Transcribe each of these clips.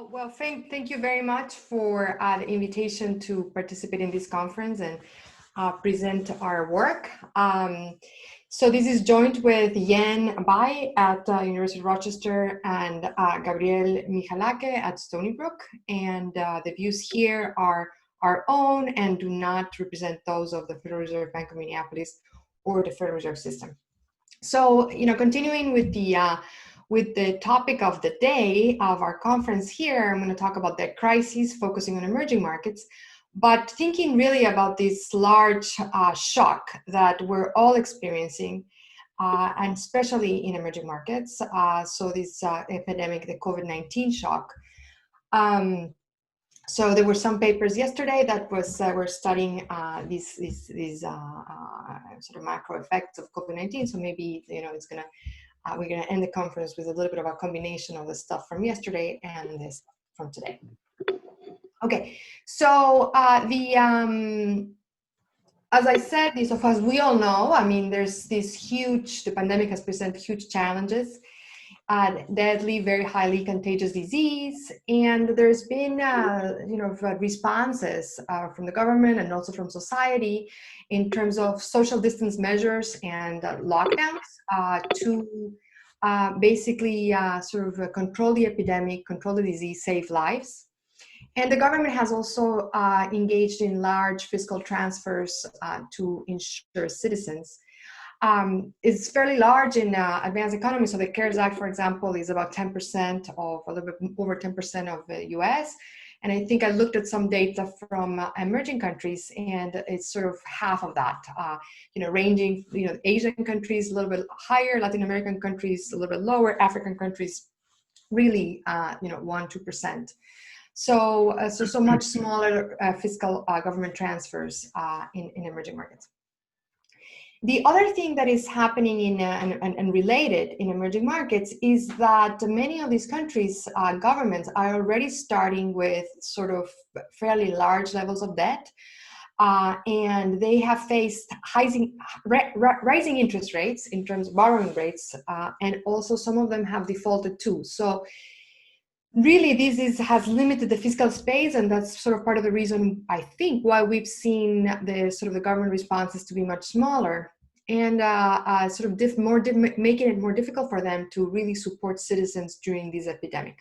Well, thank you very much for the invitation to participate in this conference and present our work. So this is joined with Yen Bai at University of Rochester and Gabriel Mihalake at Stony Brook. And the views here are our own and do not represent those of the Federal Reserve Bank of Minneapolis or the Federal Reserve System. So, continuing with the topic of the day of our conference here, I'm going to talk about debt crises, focusing on emerging markets, but thinking really about this large shock that we're all experiencing, and especially in emerging markets. So this epidemic, the COVID-19 shock. So there were some papers yesterday that were studying these sort of macro effects of COVID-19. So maybe it's gonna we're gonna end the conference with a little bit of a combination of the stuff from yesterday and this from today. Okay, so as I said, as we all know, I mean, there's the pandemic has presented huge challenges. Deadly, very highly contagious disease, and there's been responses from the government and also from society in terms of social distance measures and lockdowns to basically control the epidemic, control the disease, save lives. And the government has also engaged in large fiscal transfers to ensure citizens. It's fairly large in advanced economies. So the CARES Act, for example, is about 10% of, a little bit over 10% of the US. And I think I looked at some data from emerging countries, and it's sort of half of that, ranging, Asian countries a little bit higher, Latin American countries a little bit lower, African countries really, 1-2%. So much smaller fiscal government transfers in emerging markets. The other thing that is happening in and related in emerging markets is that many of these countries' governments are already starting with sort of fairly large levels of debt, and they have faced rising interest rates in terms of borrowing rates, and also some of them have defaulted too. So really, this has limited the fiscal space, and that's sort of part of the reason, I think, why we've seen the government responses to be much smaller and making it more difficult for them to really support citizens during this epidemic.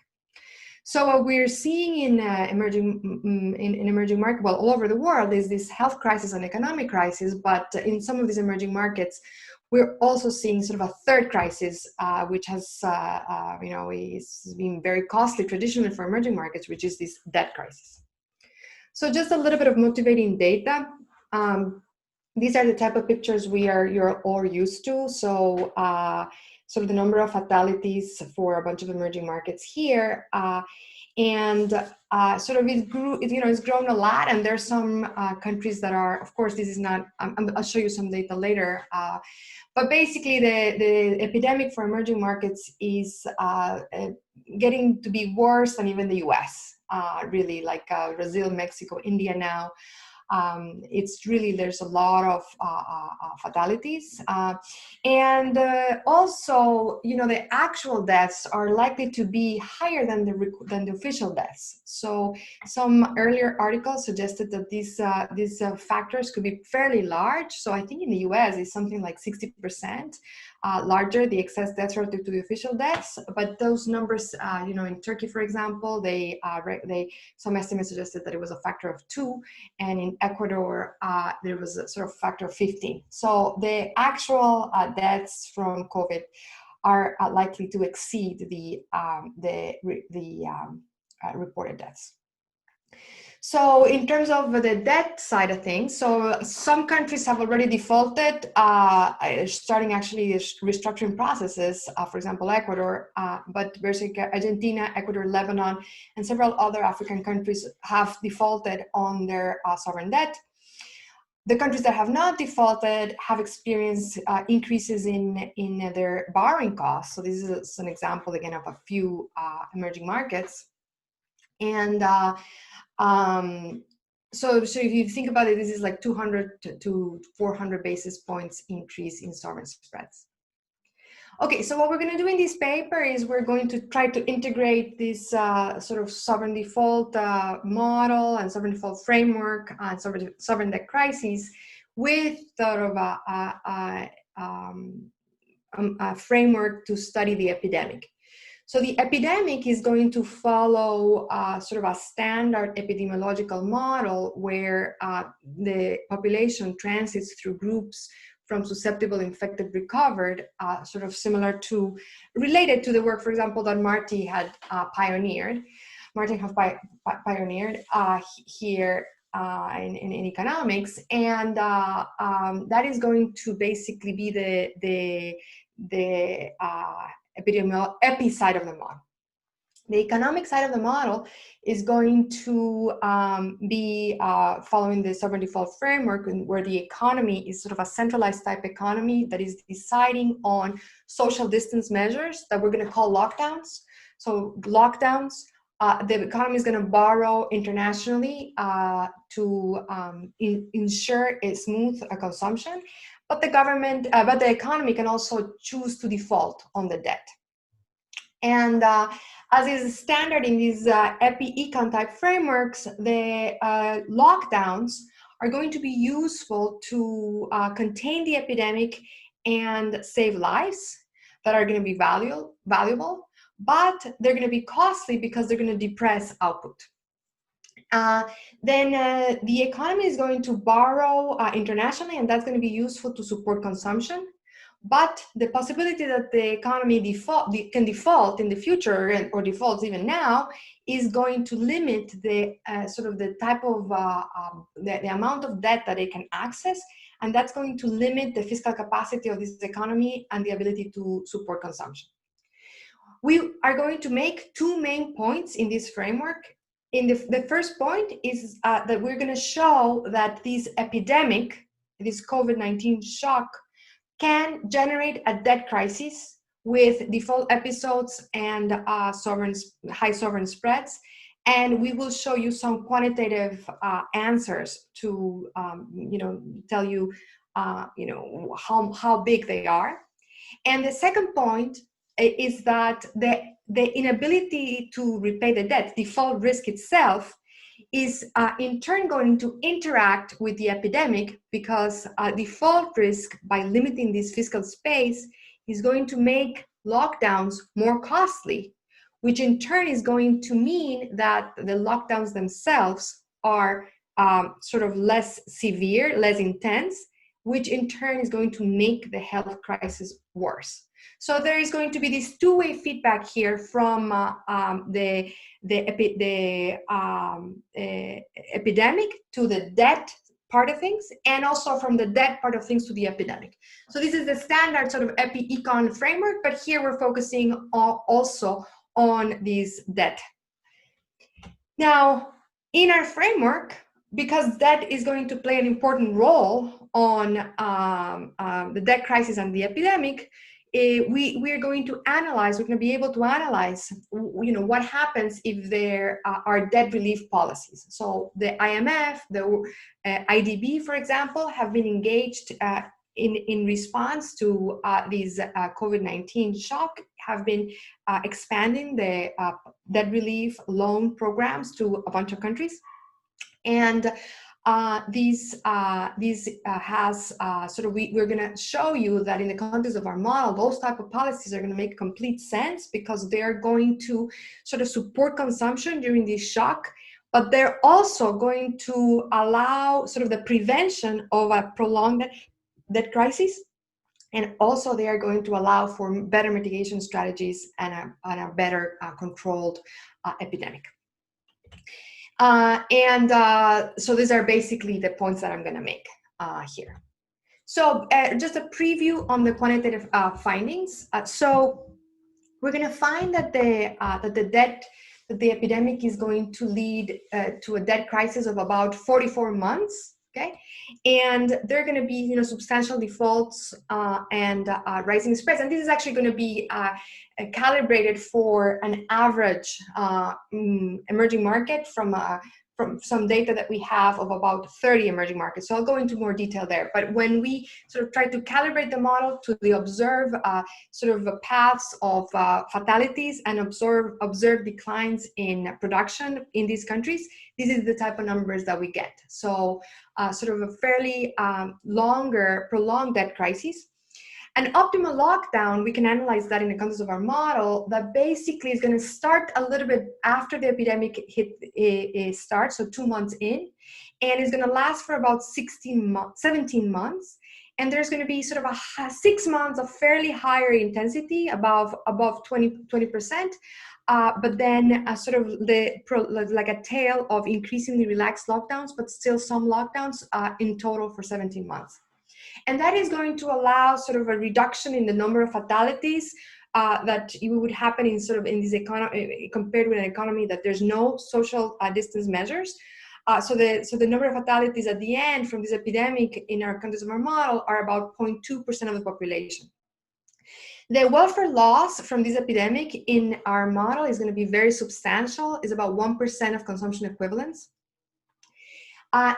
So what we're seeing in emerging markets, well, all over the world, is this health crisis and economic crisis. But in some of these emerging markets, we're also seeing sort of a third crisis, which has, is being very costly traditionally for emerging markets, which is this debt crisis. So just a little bit of motivating data. These are the type of pictures you're all used to. So sort of the number of fatalities for a bunch of emerging markets here. It's grown a lot, and there's some countries that are, of course, this is not, I'll show you some data later, but basically the epidemic for emerging markets is getting to be worse than even the US, really, like Brazil, Mexico, India now. It's really, there's a lot of fatalities. Also, the actual deaths are likely to be higher than the official deaths. So some earlier articles suggested that these factors could be fairly large. So I think in the US it's something like 60% larger, the excess deaths relative to the official deaths. But those numbers, in Turkey, for example, some estimates suggested that it was a factor of 2, and in Ecuador, there was a sort of factor of 15. So the actual deaths from COVID are likely to exceed the reported deaths. So in terms of the debt side of things, so some countries have already defaulted, starting actually restructuring processes, for example, Ecuador, but Argentina, Ecuador, Lebanon, and several other African countries have defaulted on their sovereign debt. The countries that have not defaulted have experienced increases in their borrowing costs. So this is an example, again, of a few emerging markets. And so if you think about it, this is like 200 to 400 basis points increase in sovereign spreads. Okay, so what we're going to do in this paper is we're going to try to integrate this sort of sovereign default model and sovereign default framework and sovereign debt crisis with sort of a framework to study the epidemic. So the epidemic is going to follow sort of a standard epidemiological model where the population transits through groups from susceptible, infected, recovered, sort of similar to, related to the work, for example, that Martin had pioneered here in economics, and that is going to basically be the epi side of the model. The economic side of the model is going to be following the sovereign default framework, where the economy is sort of a centralized type economy that is deciding on social distance measures that we're going to call lockdowns. So lockdowns, the economy is going to borrow internationally to ensure a smooth consumption, but the economy can also choose to default on the debt. And as is standard in these epi-econ type frameworks, the lockdowns are going to be useful to contain the epidemic and save lives that are going to be valuable, but they're going to be costly because they're going to depress output. Then the economy is going to borrow internationally, and that's going to be useful to support consumption. But the possibility that the economy can default in the future, or defaults even now, is going to limit the sort of the type of the amount of debt that it can access, and that's going to limit the fiscal capacity of this economy and the ability to support consumption. We are going to make two main points in this framework. The first point is that we're going to show that this epidemic, this COVID-19 shock, can generate a debt crisis with default episodes and high sovereign spreads. And we will show you some quantitative answers to, tell you, how big they are. And the second point is that the inability to repay the debt, default risk itself, is in turn going to interact with the epidemic, because default risk, by limiting this fiscal space, is going to make lockdowns more costly, which in turn is going to mean that the lockdowns themselves are sort of less severe, less intense, which in turn is going to make the health crisis worse. So there is going to be this two-way feedback here from the epidemic to the debt part of things, and also from the debt part of things to the epidemic. So this is the standard sort of epi-econ framework, but here we're focusing also on this debt. Now, in our framework, because debt is going to play an important role on the debt crisis and the epidemic, we are going to analyze, we're going to be able to analyze, what happens if there are debt relief policies. So the IMF, the IDB, for example, have been engaged in response to these COVID-19 shock, have been expanding the debt relief loan programs to a bunch of countries. And we're going to show you that in the context of our model, those type of policies are going to make complete sense, because they're going to sort of support consumption during this shock, but they're also going to allow sort of the prevention of a prolonged debt crisis. And also they are going to allow for better mitigation strategies and a better controlled epidemic. So these are basically the points that I'm going to make here. So just a preview on the quantitative findings. So we're going to find that the epidemic is going to lead to a debt crisis of about 44 months. Okay, and there are going to be substantial defaults and rising spreads, and this is actually going to be calibrated for an average emerging market from from some data that we have of about 30 emerging markets. So I'll go into more detail there. But when we sort of try to calibrate the model to the observe sort of paths of fatalities and observe declines in production in these countries, this is the type of numbers that we get. So sort of a fairly prolonged debt crisis. An optimal lockdown, we can analyze that in the context of our model, that basically is going to start a little bit after the epidemic starts, so 2 months in, and is going to last for about 17 months. And there's going to be sort of 6 months of fairly higher intensity, above 20%, but then sort of like a tail of increasingly relaxed lockdowns, but still some lockdowns in total for 17 months. And that is going to allow sort of a reduction in the number of fatalities that would happen in this economy, compared with an economy that there's no social distance measures. So the number of fatalities at the end from this epidemic in our context of our model are about 0.2% of the population. The welfare loss from this epidemic in our model is going to be very substantial. It's about 1% of consumption equivalents.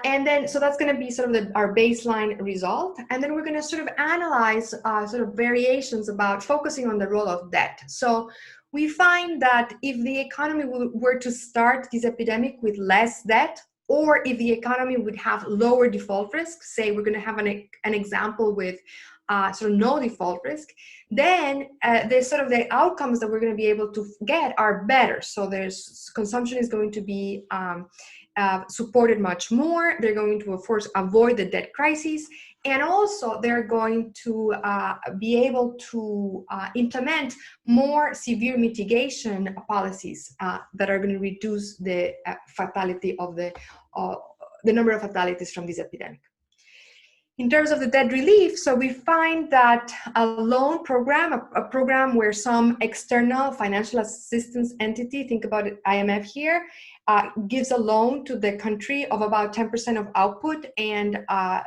And then, so that's going to be sort of our baseline result. And then we're going to sort of analyze sort of variations about focusing on the role of debt. So we find that if the economy were to start this epidemic with less debt, or if the economy would have lower default risk, say we're going to have an example with sort of no default risk, then the outcomes that we're going to be able to get are better. So consumption is going to be supported much more. They're going to, of course, avoid the debt crisis, and also they're going to be able to implement more severe mitigation policies that are going to reduce the fatality of the number of fatalities from this epidemic. In terms of the debt relief, so we find that a loan program, a program where some external financial assistance entity, think about it, IMF here, gives a loan to the country of about 10% of output, and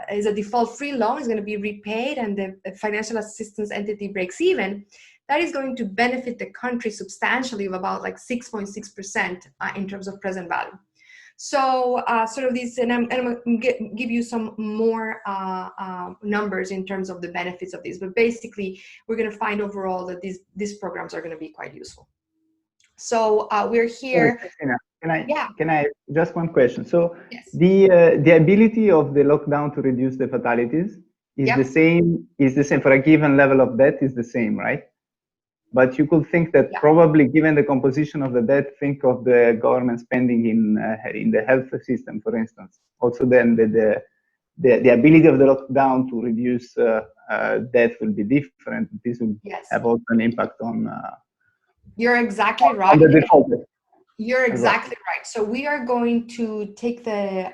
is a default-free loan, is going to be repaid, and the financial assistance entity breaks even. That is going to benefit the country substantially of about like 6.6% in terms of present value. So sort of these, and I'm going to give you some more numbers in terms of the benefits of these, but basically we're going to find overall that these programs are going to be quite useful. So we're here. Can I just one question? So yes. The ability of the lockdown to reduce the fatalities is the same for a given level of debt is the same, right? But you could think that probably, given the composition of the debt, think of the government spending in the health system, for instance. Also, then the ability of the lockdown to reduce death will be different. This will have also an impact on. You're exactly right. On the default. You're exactly right. So we are going to take the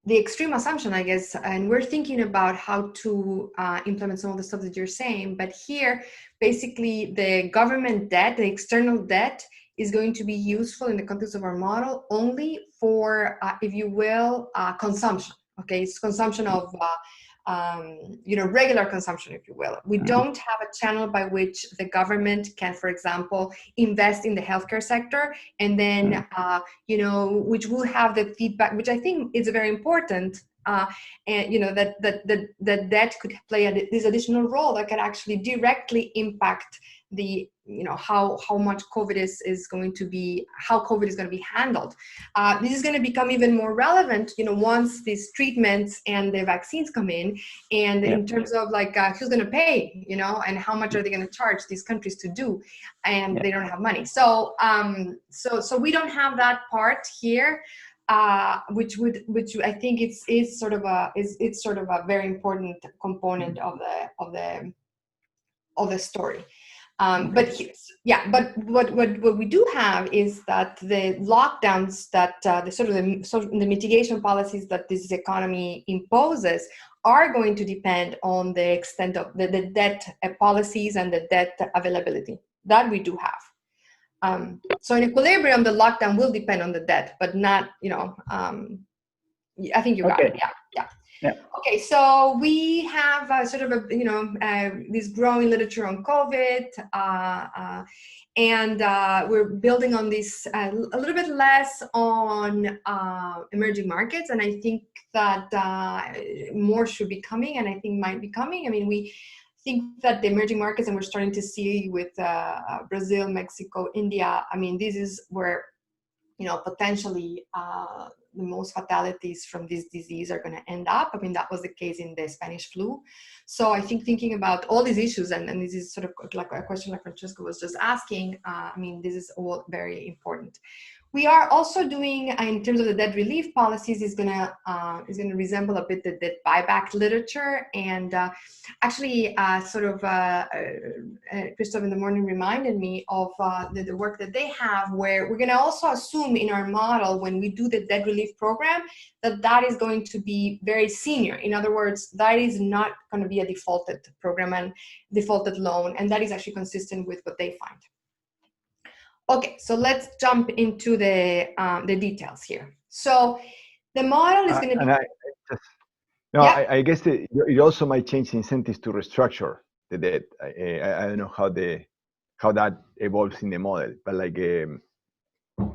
extreme assumption, I guess, and we're thinking about how to implement some of the stuff that you're saying. But here, basically, the government debt, the external debt, is going to be useful in the context of our model only for, if you will, consumption. Okay, it's consumption of regular consumption, if you will. We don't have a channel by which the government can, for example, invest in the healthcare sector, and then, which will have the feedback, which I think is very important, and that debt could play this additional role that can actually directly impact the how much COVID is going to be, how COVID is going to be handled. This is going to become even more relevant, once these treatments and the vaccines come in, and in terms of like who's going to pay, and how much are they going to charge these countries to do, and they don't have money. So so we don't have that part here, which I think it's sort of a very important component of the story. But what we do have is that the lockdowns, that the mitigation policies that this economy imposes are going to depend on the extent of the debt policies and the debt availability that we do have. So in equilibrium, the lockdown will depend on the debt, but not, I think you got it. Yeah. Yeah. Okay, so we have sort of this growing literature on COVID, and we're building on this a little bit less on emerging markets, and I think that more should be coming, and I think might be coming. I mean, we think that the emerging markets, and we're starting to see with Brazil, Mexico, India, I mean, this is where potentially the most fatalities from this disease are going to end up. I mean, that was the case in the Spanish flu. So I think thinking about all these issues, and this is sort of like a question like Francesco was just asking, I mean, this is all very important. We are also doing, in terms of the debt relief policies, is gonna resemble a bit the debt buyback literature. And actually, Christoph in the morning reminded me of the work that they have, where we're gonna also assume in our model when we do the debt relief program that is going to be very senior. In other words, that is not going to be a defaulted program and defaulted loan, and that is actually consistent with what they find. Okay, so let's jump into the details here. So the model is going to be... I guess it also might change the incentives to restructure the debt. I don't know how that evolves in the model, but like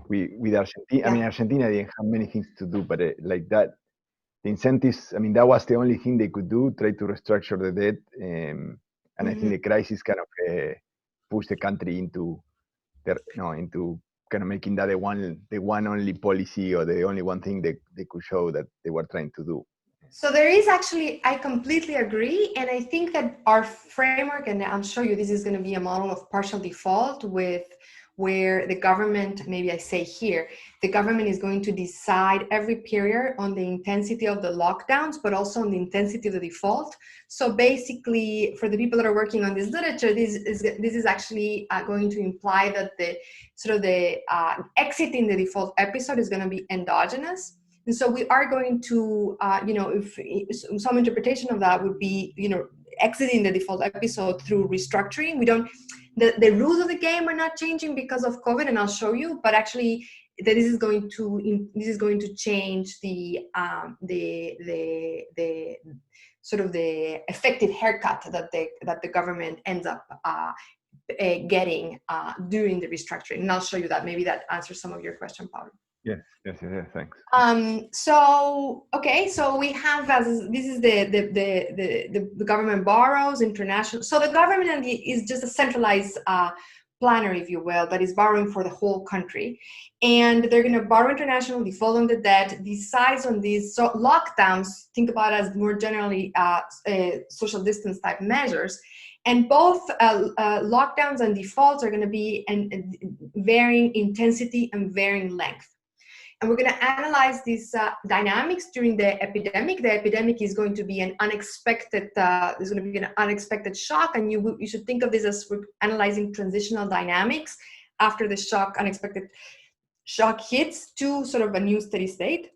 with Argentina, I mean, Argentina didn't have many things to do, but like that, the incentives, I mean, that was the only thing they could do, try to restructure the debt. And I think the crisis kind of pushed the country into kind of making that the one only policy or the only one thing they could show that they were trying to do. So there is actually, I completely agree. And I think that our framework, and I'll show you, this is going to be a model of partial default where the government, maybe I say here, the government is going to decide every period on the intensity of the lockdowns, but also on the intensity of the default. So basically, for the people that are working on this literature, this is actually going to imply that the exit in the default episode is going to be endogenous. And so we are going to, if some interpretation of that would be, exiting the default episode through restructuring. We don't, the rules of the game are not changing because of COVID, and I'll show you, but actually this is going to change the sort of the effective haircut that the government ends up getting during the restructuring. And I'll show you that. Maybe that answers some of your question, Pablo. Yes, thanks. So we have, this is the government borrows international. So the government is just a centralized planner, if you will, that is borrowing for the whole country. And they're going to borrow international, default on the debt, decides on these lockdowns, think about it as more generally social distance type measures. And both lockdowns and defaults are going to be in varying intensity and varying length. And we're going to analyze these dynamics during the epidemic. The epidemic is going to be an unexpected, there's going to be an unexpected shock. And you should think of this as we're analyzing transitional dynamics after the unexpected shock hits to sort of a new steady state.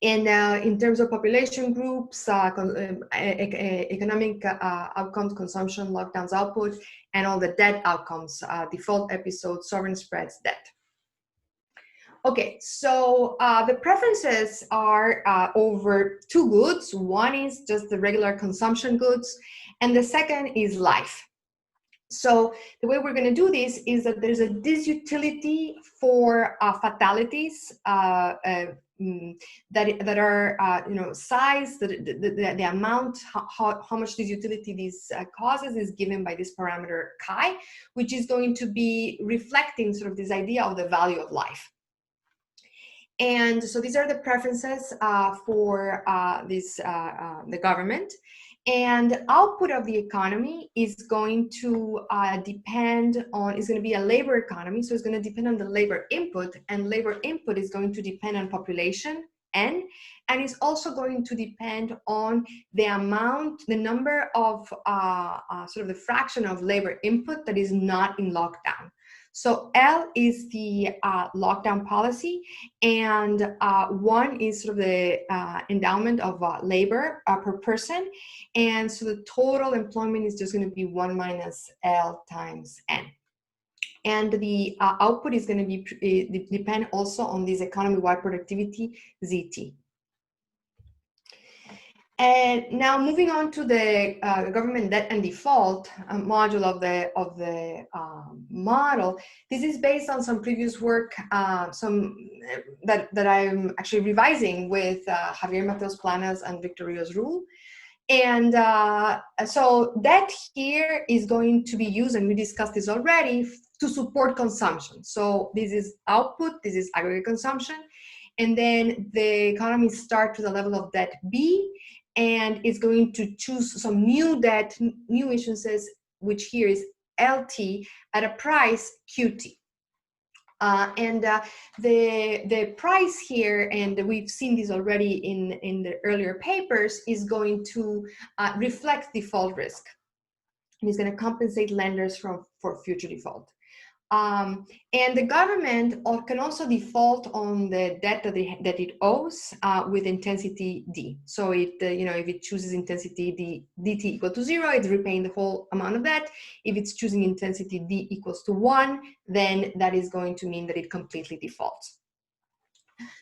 And in terms of population groups, economic outcomes, consumption, lockdowns, output, and all the debt outcomes, default episodes, sovereign spreads, debt. Okay, so the preferences are over two goods. One is just the regular consumption goods, and the second is life. So the way we're going to do this is that there's a disutility for fatalities that are size, the amount, how much disutility this causes is given by this parameter chi, which is going to be reflecting sort of this idea of the value of life. And so these are the preferences for the government. And output of the economy is going to depend on, is going to be a labor economy. So it's going to depend on the labor input, and labor input is going to depend on population, N, and it's also going to depend on the amount, the number of sort of the fraction of labor input that is not in lockdown. So L is the lockdown policy, and 1 is sort of the endowment of labor per person. And so the total employment is just going to be 1 minus L times N. And the output is going to be depend also on this economy-wide productivity, ZT. And now moving on to the government debt and default module of the model. This is based on some previous work, that I'm actually revising with Javier Mateos Planas and Victor Rios Rule. And so that here is going to be used, and we discussed this already, to support consumption. So this is output, this is aggregate consumption, and then the economy starts with a level of debt B, and it's going to choose some new debt, new issuances, which here is LT, at a price QT. The price here, and we've seen this already in the earlier papers, is going to reflect default risk. And it's going to compensate lenders for future default. And the government can also default on the debt that it owes with intensity D. So it, if it chooses intensity dt equal to 0, it's repaying the whole amount of debt. If it's choosing intensity D equals to 1, then that is going to mean that it completely defaults.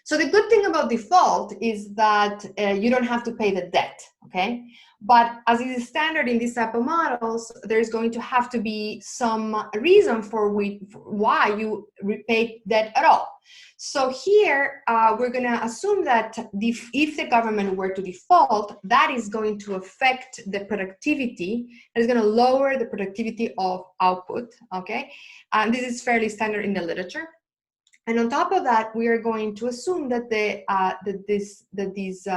So the good thing about default is that you don't have to pay the debt, okay? But as is standard in these type of models, there's going to have to be some reason for why you repay debt at all. So here, we're gonna assume that if the government were to default, that is going to affect the productivity, that is gonna lower the productivity of output, okay? And this is fairly standard in the literature. And on top of that, we are going to assume that these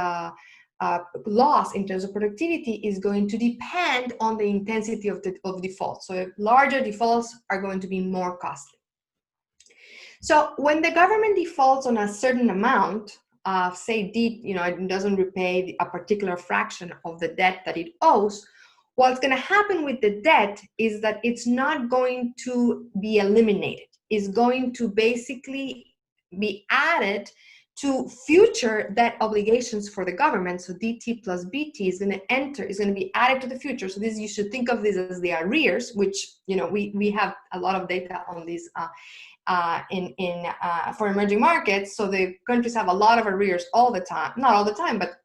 loss in terms of productivity is going to depend on the intensity of default. So larger defaults are going to be more costly. So when the government defaults on a certain amount, say it doesn't repay a particular fraction of the debt that it owes, what's going to happen with the debt is that it's not going to be eliminated. Is going to basically be added to future debt obligations for the government. So DT plus BT is going to be added to the future. So this, you should think of this as the arrears, which we have a lot of data on this for emerging markets. So the countries have a lot of arrears all the time, not all the time, but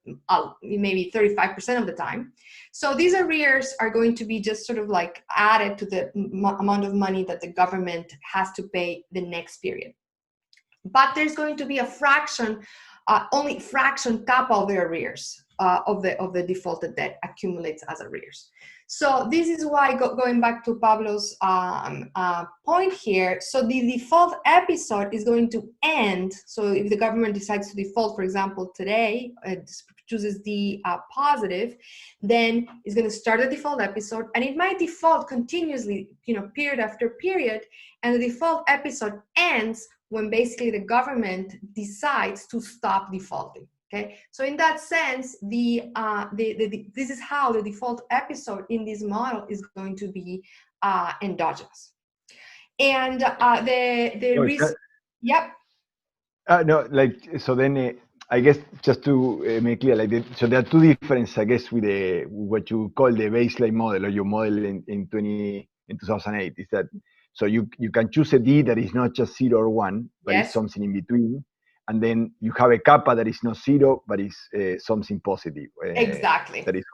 maybe 35% of the time. So these arrears are going to be just sort of like added to the amount of money that the government has to pay the next period. But there's going to be a fraction, only fraction cap of the arrears of the defaulted debt accumulates as arrears. So this is why, going back to Pablo's point here, so the default episode is going to end. So if the government decides to default, for example, today, chooses the positive, then it's going to start the default episode, and it might default continuously, period after period, and the default episode ends when basically the government decides to stop defaulting. Okay, so in that sense, this is how the default episode in this model is going to be endogenous. And yep. So then I guess just to make clear, so there are two differences, I guess, with what you call the baseline model or your model in 2008. Is that so you can choose a D that is not just 0 or 1, but it's something in between. And then you have a kappa that is not 0, but is something positive. Exactly. That is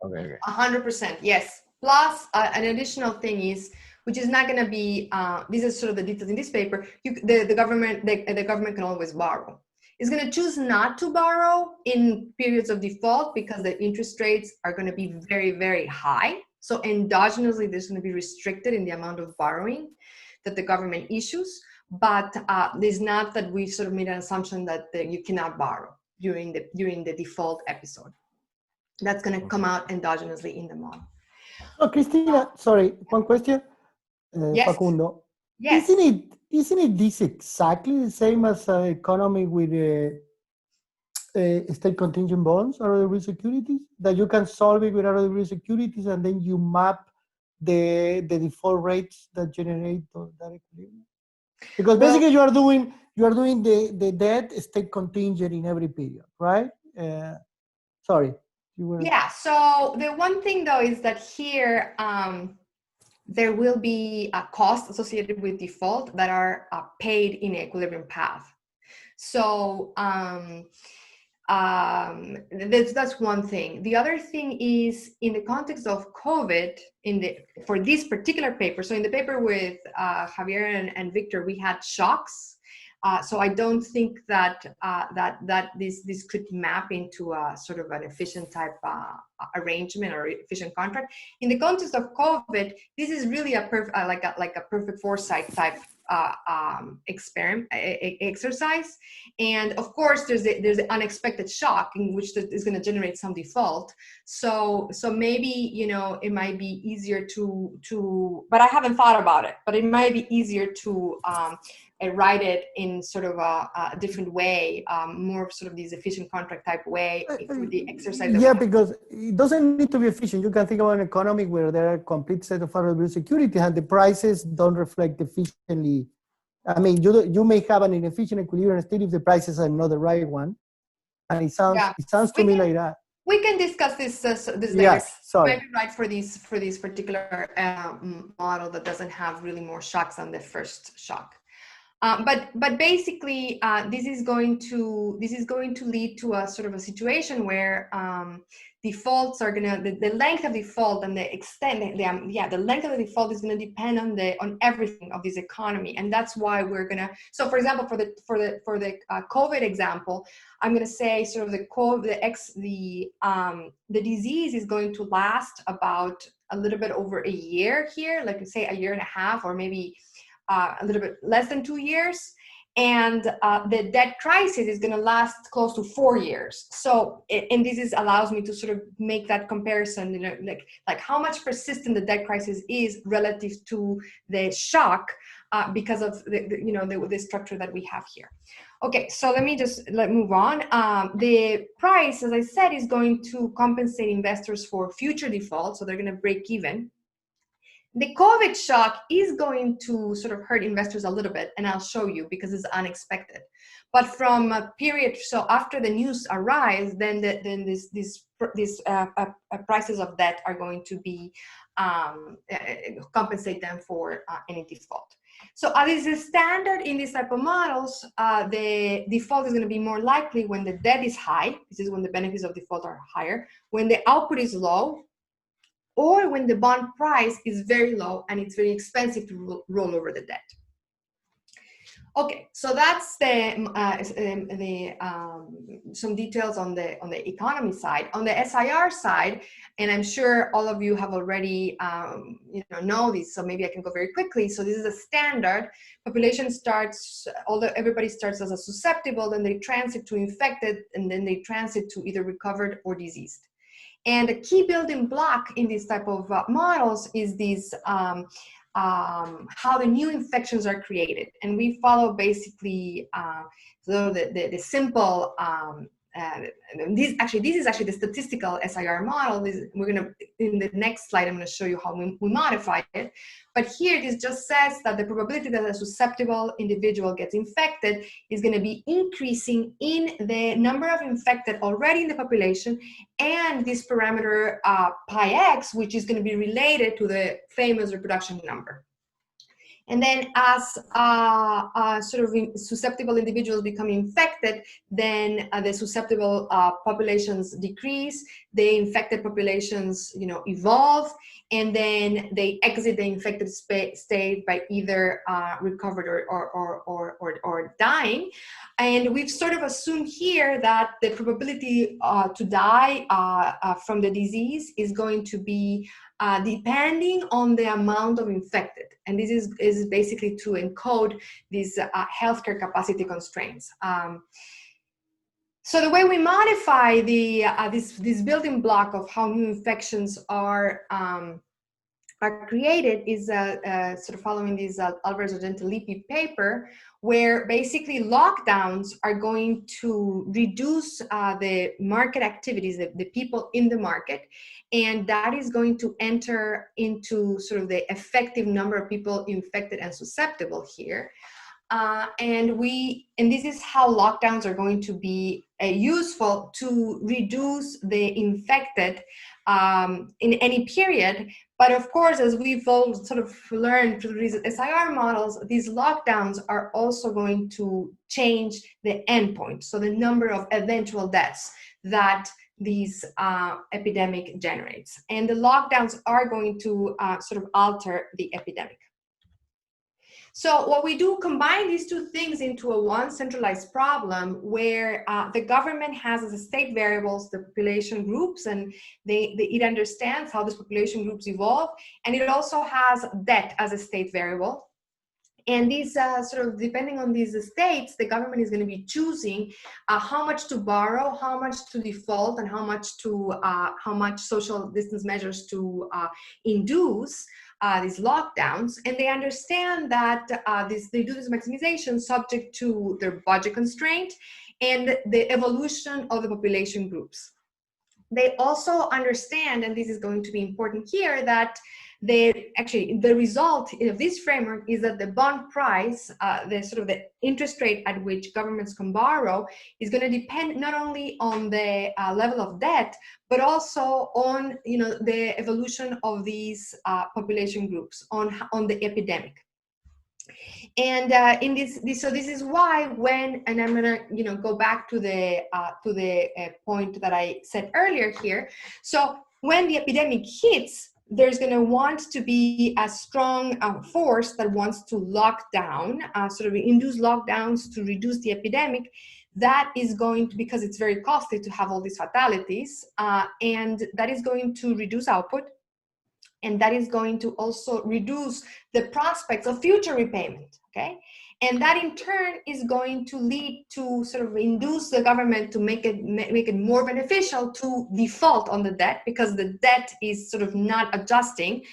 okay. 100%, yes. Plus, an additional thing is, which is not going to be, this is sort of the details in this paper, the government can always borrow. It's going to choose not to borrow in periods of default because the interest rates are going to be very, very high. So endogenously, there's going to be restricted in the amount of borrowing that the government issues. But it's not that we sort of made an assumption that you cannot borrow during the default episode. That's going to come out endogenously in the model. Oh, Cristina, sorry, one question. Yes. Facundo. Yes. Isn't it this exactly the same as an economy with state contingent bonds or other securities, that you can solve it with other securities and then you map the default rates that generate that equilibrium? Because basically you are doing the debt state contingent in every period, right? Sorry. Yeah, so the one thing though is that here there will be a cost associated with default that are paid in equilibrium path. So that's one thing. The other thing is in the context of COVID, for this particular paper. So in the paper with Javier and Victor, we had shocks. So I don't think that this could map into a sort of an efficient type arrangement or efficient contract. In the context of COVID, this is really a like a perfect foresight type exercise. And of course, there's the unexpected shock in which is going to generate some default. So maybe it might be easier to, but I haven't thought about it. But it might be easier to write it in sort of a different way, more sort of this efficient contract type way through the exercise. Yeah, because it doesn't need to be efficient. You can think about an economy where there are a complete set of available securities and the prices don't reflect efficiently. I mean, you may have an inefficient equilibrium state if the prices are not the right one. And it sounds to me like that. We can discuss this later. Yes, sorry. Maybe right for this particular model that doesn't have really more shocks than the first shock. But basically, this is going to lead to a sort of a situation where defaults are gonna the length of default and the extent the length of the default is gonna depend on everything of this economy, and that's why we're gonna. So, for example, for the COVID example, I'm gonna say sort of the disease is going to last about a little bit over a year here, like say a year and a half, or maybe a little bit less than 2 years, and the debt crisis is going to last close to 4 years. So, and this allows me to sort of make that comparison, like how much persistent the debt crisis is relative to the shock because of the structure that we have here. Okay, so let me move on. The price, as I said, is going to compensate investors for future defaults, so they're going to break even. The COVID shock is going to sort of hurt investors a little bit, and I'll show you because it's unexpected. But from a period, so after the news arrives, then these prices of debt are going to be compensate them for any default. So as is a standard in these type of models, the default is going to be more likely when the debt is high. This is when the benefits of default are higher. When the output is low, or when the bond price is very low and it's very expensive to roll over the debt. Okay, so that's some details on the economy side. On the SIR side, and I'm sure all of you have already know this, so maybe I can go very quickly. So this is a standard. Population starts, everybody starts as a susceptible, then they transit to infected, and then they transit to either recovered or diseased. And a key building block in this type of models is this how the new infections are created. And we follow basically the simple, this is actually the statistical SIR model. We're gonna, in the next slide, I'm gonna show you how we modify it. But here, this just says that the probability that a susceptible individual gets infected is gonna be increasing in the number of infected already in the population, and this parameter pi x, which is gonna be related to the famous reproduction number. And then as sort of susceptible individuals become infected, then the susceptible populations decrease, the infected populations, evolve, and then they exit the infected state by either recovered or dying. And we've sort of assumed here that the probability to die from the disease is going to be depending on the amount of infected. And this is basically to encode these healthcare capacity constraints. So the way we modify this building block of how new infections are created is sort of following this Alvarez-Argentilipi paper, where basically lockdowns are going to reduce the market activities, the people in the market, and that is going to enter into sort of the effective number of people infected and susceptible here. And this is how lockdowns are going to be useful to reduce the infected in any period, But of course, as we've all sort of learned through these SIR models, these lockdowns are also going to change the endpoint, so the number of eventual deaths that these epidemic generates. And the lockdowns are going to sort of alter the epidemic. So what we do, combine these two things into a one centralized problem where the government has as a state variables the population groups, and it understands how these population groups evolve, and it also has debt as a state variable. And these sort of, depending on these states, the government is going to be choosing how much to borrow, how much to default, and how much social distance measures to induce these lockdowns. And they understand that they do this maximization subject to their budget constraint and the evolution of the population groups. They also understand, and this is going to be important here, that the result of this framework is that the bond price, the interest rate at which governments can borrow, is going to depend not only on the level of debt, but also on the evolution of these population groups, on the epidemic. And so this is why and I'm gonna go back to the point that I said earlier here. So when the epidemic hits, there's going to want to be a strong force that wants to lock down, sort of induce lockdowns to reduce the epidemic. That is going to, because it's very costly to have all these fatalities, and that is going to reduce output, and that is going to also reduce the prospects of future repayment, okay? And that in turn is going to lead to sort of induce the government to make it more beneficial to default on the debt, because the debt is sort of not adjusting,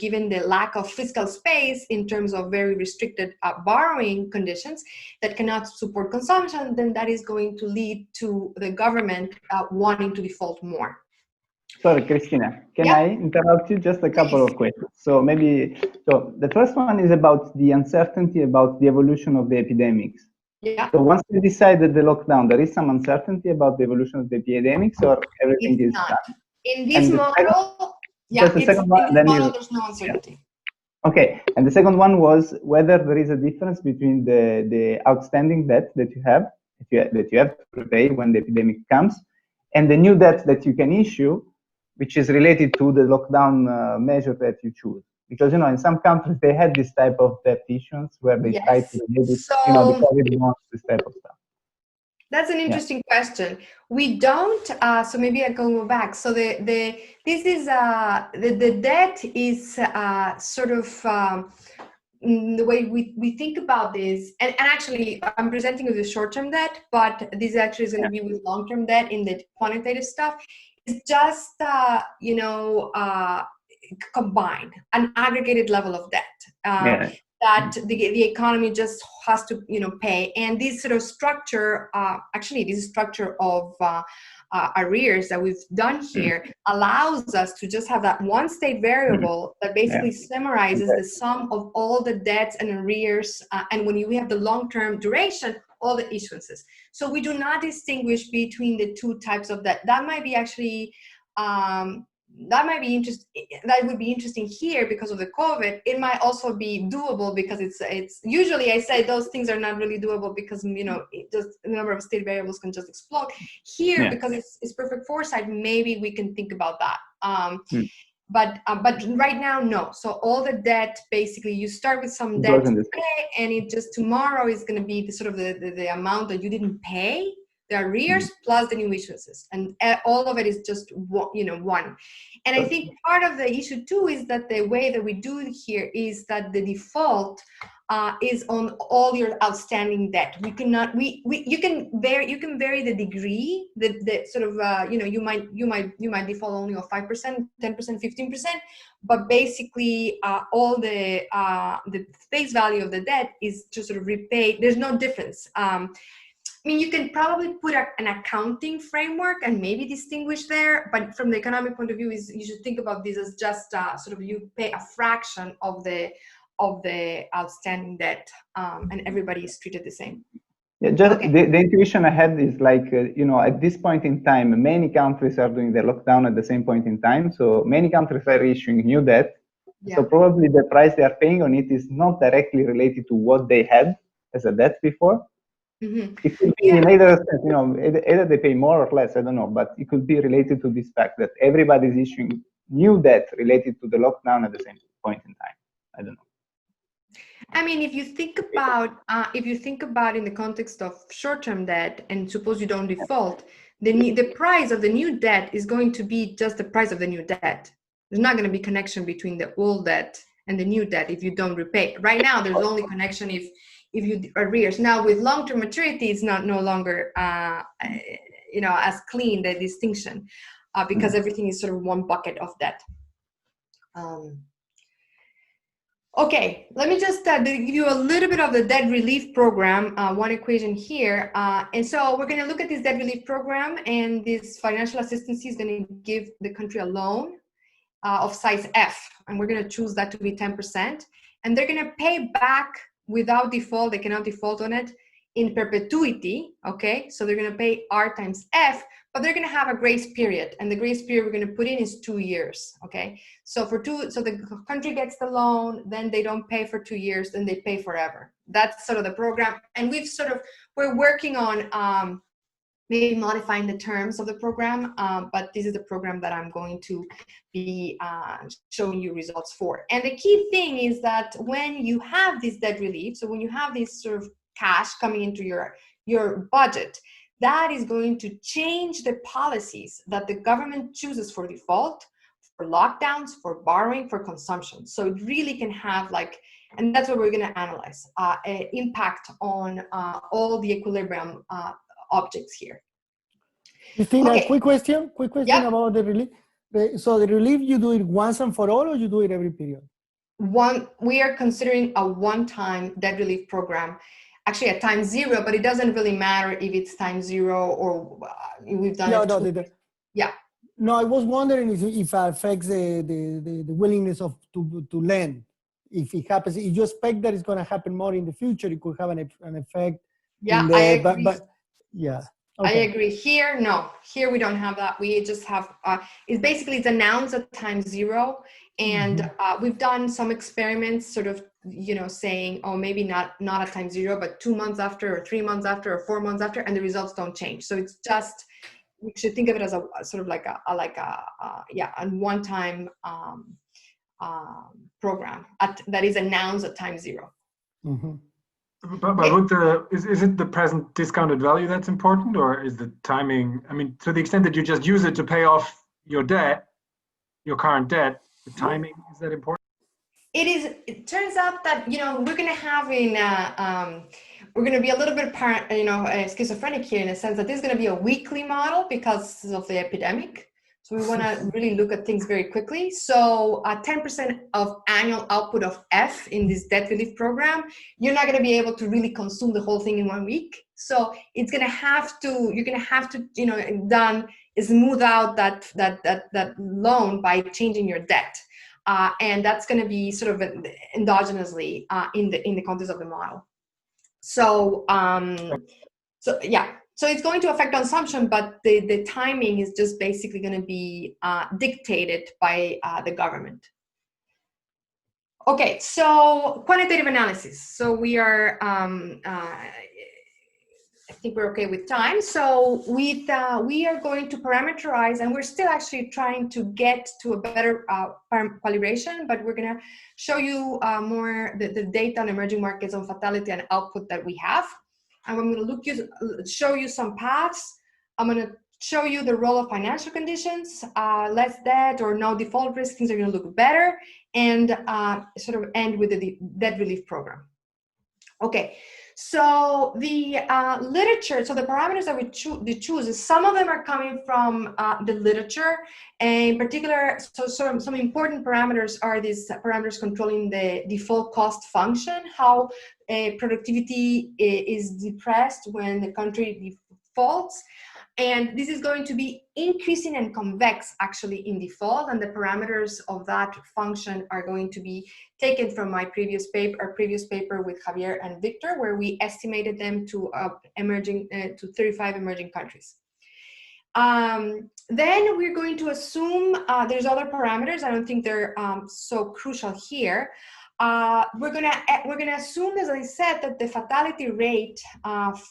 given the lack of fiscal space in terms of very restricted borrowing conditions that cannot support consumption, then that is going to lead to the government wanting to default more. Sorry, Cristina, can I interrupt you? Just a couple of questions. So the first one is about the uncertainty about the evolution of the epidemics. Yeah. So once we decided the lockdown, there is some uncertainty about the evolution of the epidemics, or everything is done? In this model, there's no uncertainty. Yeah. Okay, and the second one was whether there is a difference between the outstanding debt that you have to repay when the epidemic comes, and the new debt that you can issue, which is related to the lockdown measure that you choose. Because, in some countries, they had this type of debt issuance where they try to relate it, the COVID bonds, this type of stuff. That's an interesting question. We don't, so maybe I can go back. So the debt is sort of, the way we think about this, and actually I'm presenting with the short-term debt, but this actually is going to be with long-term debt in the quantitative stuff. It's just, combined, an aggregated level of debt that the economy just has to, pay. And this sort of structure, this structure of arrears that we've done here allows us to just have that one state variable that basically summarizes the sum of all the debts and arrears, and when we have the long-term duration, all the issuances. So we do not distinguish between the two types of debt. That might be actually that would be interesting here because of the COVID. It might also be doable because it's usually, I say those things are not really doable because just the number of state variables can just explode. Here, because it's perfect foresight, maybe we can think about that. But right now, no. So all the debt, basically, you start with some debt today, and it just tomorrow is going to be the amount that you didn't pay, the arrears plus the new issuances, and all of it is just one. And I think part of the issue too is that the way that we do it here is that the default is on all your outstanding debt. We cannot. You can vary the degree. The sort of you might default only on 5%, 10%, 15%, but basically all the face value of the debt is to sort of repay. There's no difference. You can probably put an accounting framework and maybe distinguish there, but from the economic point of view, you should think about this as just sort of you pay a fraction of the outstanding debt, and everybody is treated the same. Yeah, just the intuition I had is like, at this point in time, many countries are doing the lockdown at the same point in time. So many countries are issuing new debt. Yeah. So probably the price they are paying on it is not directly related to what they had as a debt before. Mm-hmm. It could be in either sense, either they pay more or less, I don't know, but it could be related to this fact that everybody's issuing new debt related to the lockdown at the same point in time. I don't know. I mean, if you think about in the context of short-term debt, and suppose you don't default, the price of the new debt is going to be just the price of the new debt. There's not going to be connection between the old debt and the new debt if you don't repay. Right now, there's only connection if you arrears. Now, with long-term maturity, it's no longer as clean, the distinction, because everything is sort of one bucket of debt. Okay, let me just give you a little bit of the debt relief program, one equation here. And so we're going to look at this debt relief program, and this financial assistance is going to give the country a loan of size F, and we're going to choose that to be 10%. And they're going to pay back without default. They cannot default on it in perpetuity, okay? So they're going to pay R times F, but they're going to have a grace period, and the grace period we're going to put in is 2 years, okay? So so the country gets the loan, then they don't pay for 2 years, then they pay forever. That's sort of the program, and we're working on maybe modifying the terms of the program, but this is the program that I'm going to be showing you results for. And the key thing is that when you have this debt relief, so when you have this sort of cash coming into your budget, that is going to change the policies that the government chooses for default, for lockdowns, for borrowing, for consumption. So it really can have and that's what we're going to analyze, an impact on all the equilibrium objects here. Cristina, okay. quick question about the relief. So the relief, you do it once and for all, or you do it every period? We are considering a one-time debt relief program. Actually at time 0, but it doesn't really matter if it's time 0 or we've done it. Yeah. No, I was wondering if it affects the willingness to lend. If it happens, if you expect that it's going to happen more in the future, it could have an effect. Yeah, I agree. But yeah. Okay. I agree. Here, no. Here we don't have that. We just have, it's announced at time 0. And we've done some experiments sort of, saying, oh, maybe not at time 0, but 2 months after, or 3 months after, or 4 months after, and the results don't change. So it's just, we should think of it as a sort of a one-time program that is announced at time 0. Mm-hmm. But is it the present discounted value that's important, or is the timing? I mean, to the extent that you just use it to pay off your debt, your current debt, the timing, is that important? It is. It turns out that we're going to have we're going to be a little bit schizophrenic here, in a sense that this is going to be a weekly model because of the epidemic. So we want to really look at things very quickly. So 10% of annual output of F in this debt relief program, you're not going to be able to really consume the whole thing in 1 week. So it's going to have to, you're going to have to, smooth out that loan by changing your debt. And that's going to be sort of endogenously in the context of the model. So, yeah. So it's going to affect consumption, but the timing is just basically going to be dictated by the government. Okay, so quantitative analysis. So we are, I think we're okay with time. So we are going to parameterize, and we're still actually trying to get to a better calibration, but we're going to show you more the data on emerging markets on fatality and output that we have. And I'm going to show you some paths. I'm going to show you the role of financial conditions, less debt or no default risk. Things are going to look better, and sort of end with the debt relief program. Okay, so the literature, so the parameters that we choose, some of them are coming from the literature. And in particular, so some important parameters are these parameters controlling the default cost function, how productivity is depressed when the country defaults. And this is going to be increasing and convex actually in default, and the parameters of that function are going to be taken from my previous paper with Javier and Victor, where we estimated them to 35 emerging countries. Then we're going to assume there's other parameters. I don't think they're so crucial here. We're gonna assume, as I said, that the fatality rate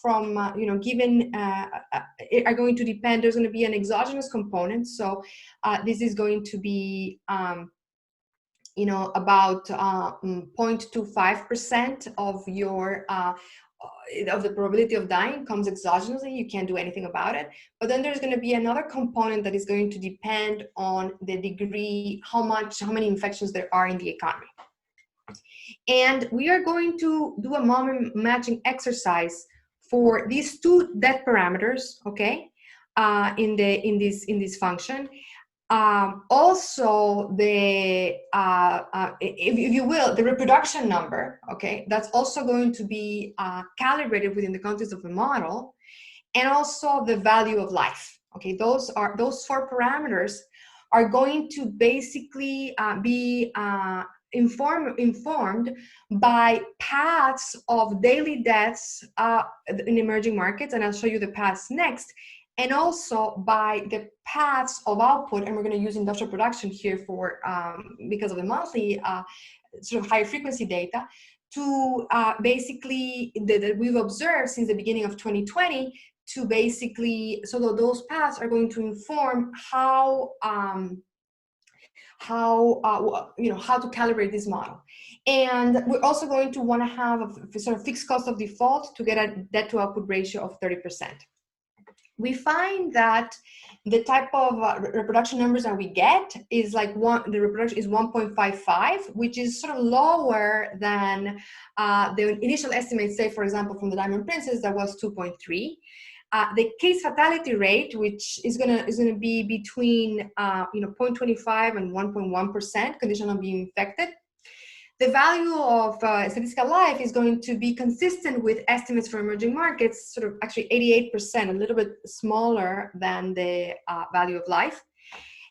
from given are going to depend. There's going to be an exogenous component, so this is going to be about 0.25% of your of the probability of dying comes exogenously. You can't do anything about it. But then there's going to be another component that is going to depend on the degree, how many infections there are in the economy. And we are going to do a moment matching exercise for these two death parameters, okay, in this function. Also, the if you will, the reproduction number, okay, that's also going to be calibrated within the context of the model, and also the value of life. Okay, those four parameters are going to basically be informed by paths of daily deaths in emerging markets, and I'll show you the paths next, and also by the paths of output, and we're going to use industrial production here for because of the monthly sort of high frequency data to basically that we've observed since the beginning of 2020 to basically, so that those paths are going to inform how to calibrate this model. And we're also going to want to have a sort of fixed cost of default to get a debt to output ratio of 30%. We find that the type of reproduction numbers that we get is like the reproduction is 1.55, which is sort of lower than the initial estimates, say, for example, from the Diamond Princess, that was 2.3. The case fatality rate, which is gonna be between 0.25 and 1.1%, conditional on being infected. The value of statistical life is going to be consistent with estimates for emerging markets, sort of actually 88%, a little bit smaller than the value of life.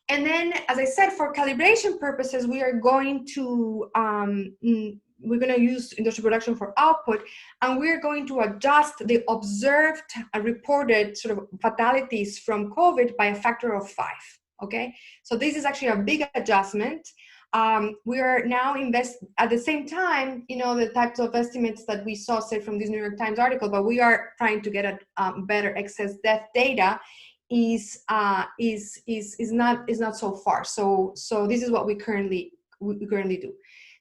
And then, as I said, for calibration purposes, we are going to use industrial production for output, and we're going to adjust the observed reported sort of fatalities from COVID by a factor of 5, okay? So this is actually a big adjustment. We are now at the same time, the types of estimates that we saw, say, from this New York Times article, but we are trying to get a better excess death data is not so far. So this is what we currently do.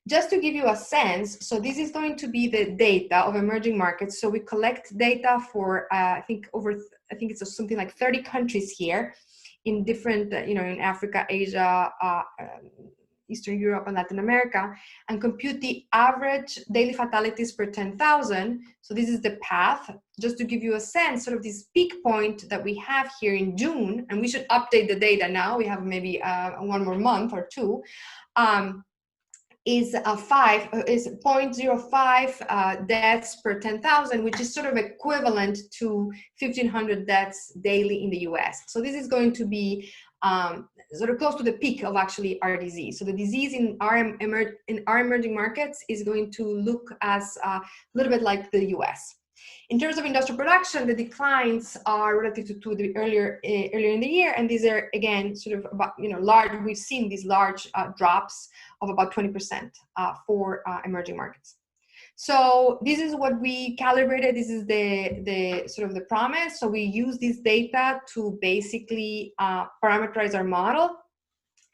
Just to give you a sense, so this is going to be the data of emerging markets. So we collect data for I think it's something like 30 countries here in different in Africa, Asia, Eastern Europe, and Latin America, and compute the average daily fatalities per 10,000. So this is the path, just to give you a sense, sort of this peak point that we have here in June, and we should update the data now. We have maybe one more month or two. Is 0.05 deaths per 10,000, which is sort of equivalent to 1,500 deaths daily in the US. So this is going to be sort of close to the peak of actually our disease. So the disease in our emerging markets is going to look as a little bit like the US. In terms of industrial production, the declines are relative to the earlier in the year, and these are again sort of about large. We've seen these large drops of about 20% for emerging markets. So this is what we calibrated. This is the sort of the promise. So we use this data to basically parameterize our model.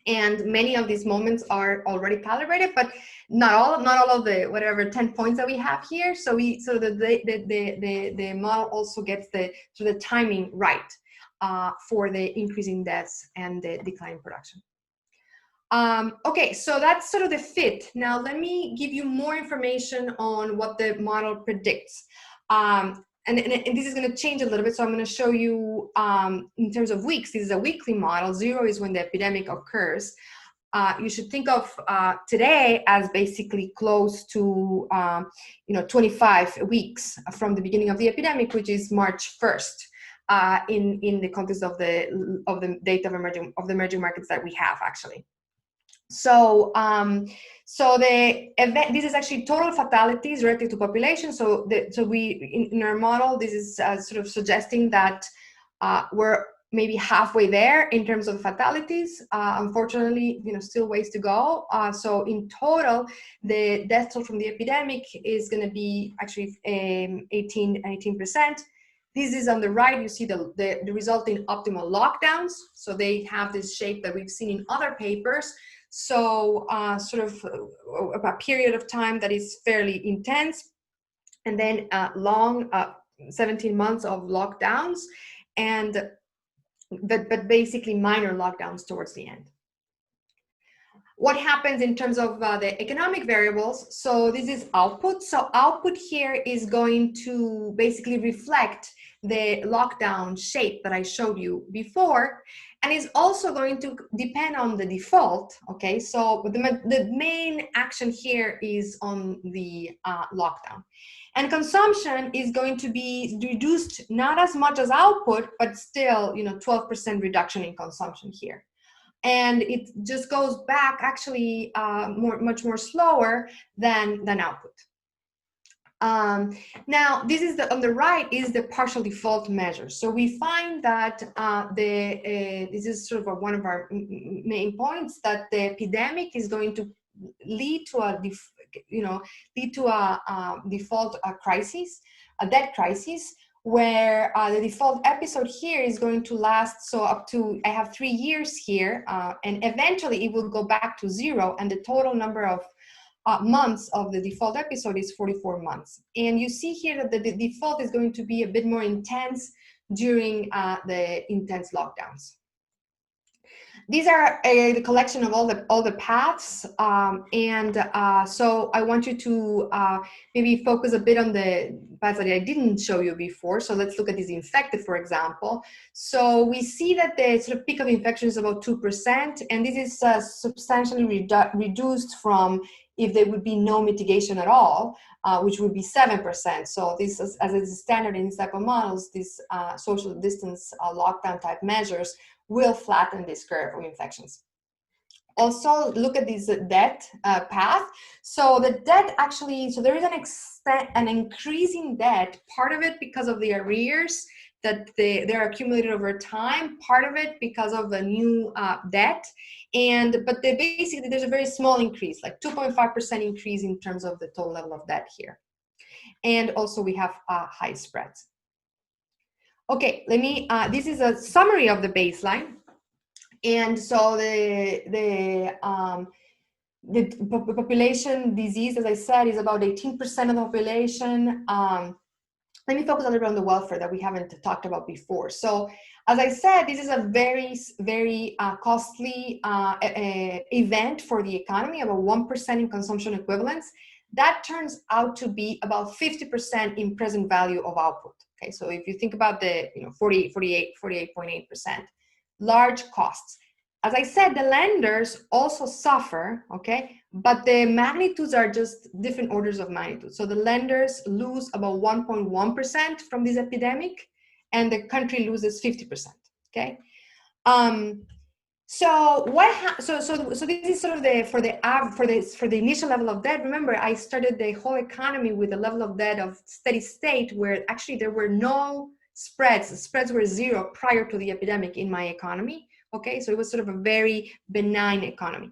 And many of these moments are already calibrated, but not all of the whatever 10 points that we have here. So the model also gets the timing right for the increasing deaths and the decline in production. Okay, so that's sort of the fit. Now let me give you more information on what the model predicts. And this is going to change a little bit. So I'm going to show you in terms of weeks. This is a weekly model. 0 is when the epidemic occurs. You should think of today as basically close to 25 weeks from the beginning of the epidemic, which is March 1st. in the context of the data of the emerging markets that we have actually. So, so the event, this is actually total fatalities relative to population. So, we in our model, this is sort of suggesting that we're maybe halfway there in terms of fatalities. Unfortunately, still ways to go. So, in total, the death toll from the epidemic is going to be actually 18%. This is on the right. You see the resulting optimal lockdowns. So they have this shape that we've seen in other papers. So sort of a period of time that is fairly intense, and then long 17 months of lockdowns, and but basically minor lockdowns towards the end. What happens in terms of the economic variables? So this is output. So output here is going to basically reflect the lockdown shape that I showed you before, and is also going to depend on the default. Okay, so the main action here is on the lockdown, and consumption is going to be reduced not as much as output, but still 12% reduction in consumption here. And it just goes back actually much more slower than output. Now, this is on the right is the partial default measure. So we find that this is sort of one of our main points, that the epidemic is going to lead to a default crisis, a debt crisis, where the default episode here is going to last, so up to, I have 3 years here, and eventually it will go back to 0, and the total number of months of the default episode is 44 months. And you see here that the default is going to be a bit more intense during the intense lockdowns. These are the collection of all the paths, so I want you to maybe focus a bit on the paths that I didn't show you before. So let's look at these infected, for example. So we see that the sort of peak of infection is about 2%, and this is substantially reduced from if there would be no mitigation at all, which would be 7%. So this is, as is standard in these type of models, these social distance lockdown type measures will flatten this curve of infections. Also, look at this debt path. So the debt actually, so there is an increase in debt, part of it because of the arrears that they're accumulated over time, part of it because of the new debt, but basically there's a very small increase, like 2.5% increase in terms of the total level of debt here. And also we have high spreads. Okay, this is a summary of the baseline. And so the population disease, as I said, is about 18% of the population. Let me focus a little bit on the welfare that we haven't talked about before. So as I said, this is a very, very costly event for the economy, about 1% in consumption equivalents. That turns out to be about 50% in present value of output. Okay, so if you think about the 48.8%, large costs. As I said, the lenders also suffer, okay, but the magnitudes are just different orders of magnitude. So the lenders lose about 1.1% from this epidemic, and the country loses 50%. Okay, so this is sort of for the initial level of debt. Remember, I started the whole economy with a level of debt of steady state, where actually there were no spreads. The spreads were 0 prior to the epidemic in my economy. Okay, so it was sort of a very benign economy.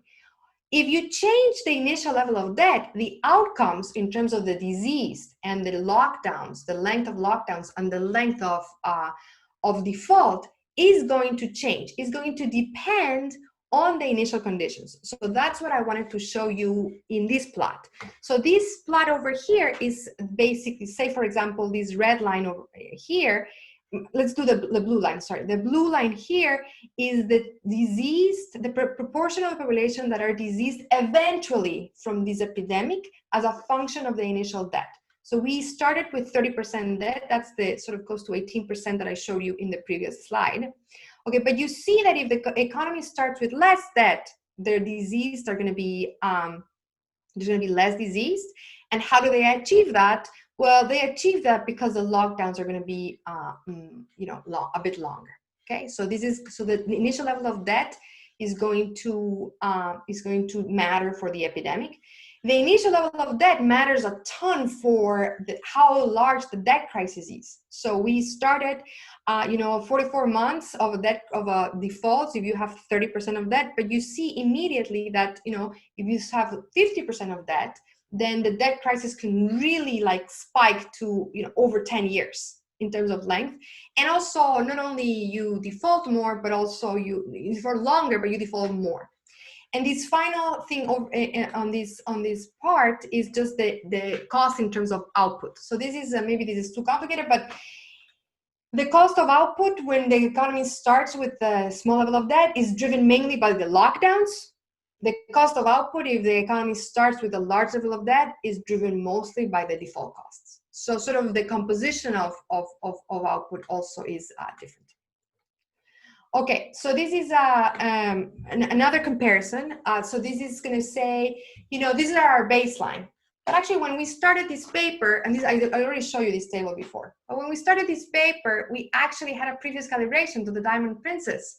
If you change the initial level of debt, the outcomes in terms of the disease and the lockdowns, the length of lockdowns and the length of default is going to change. It's going to depend on the initial conditions. So that's what I wanted to show you in this plot. So this plot over here is basically, say for example, this red line over here. Let's do the blue line, sorry. The blue line here is the diseased, the proportion of the population that are diseased eventually from this epidemic as a function of the initial debt. So we started with 30% debt. That's the sort of close to 18% that I showed you in the previous slide. Okay, but you see that if the economy starts with less debt, their diseased are going to be, there's going to be less diseased. And how do they achieve that? Well, they achieve that because the lockdowns are going to be, a bit longer. Okay, so the initial level of debt is going to matter for the epidemic. The initial level of debt matters a ton for how large the debt crisis is. So we started, 44 months of a default if you have 30% of debt, but you see immediately that, if you have 50% of debt, then the debt crisis can really spike to, over 10 years in terms of length. And also not only you default more, but also you default longer, but you default more. And this final thing on this part is just the cost in terms of output. So this is maybe this is too complicated, but the cost of output when the economy starts with a small level of debt is driven mainly by the lockdowns. The cost of output if the economy starts with a large level of debt is driven mostly by the default costs. So sort of the composition of output also is different. Okay, so this is another comparison. So this is going to say, this is our baseline. But actually, when we started this paper, and I already showed you this table before, but when we started this paper, we actually had a previous calibration to the Diamond Princess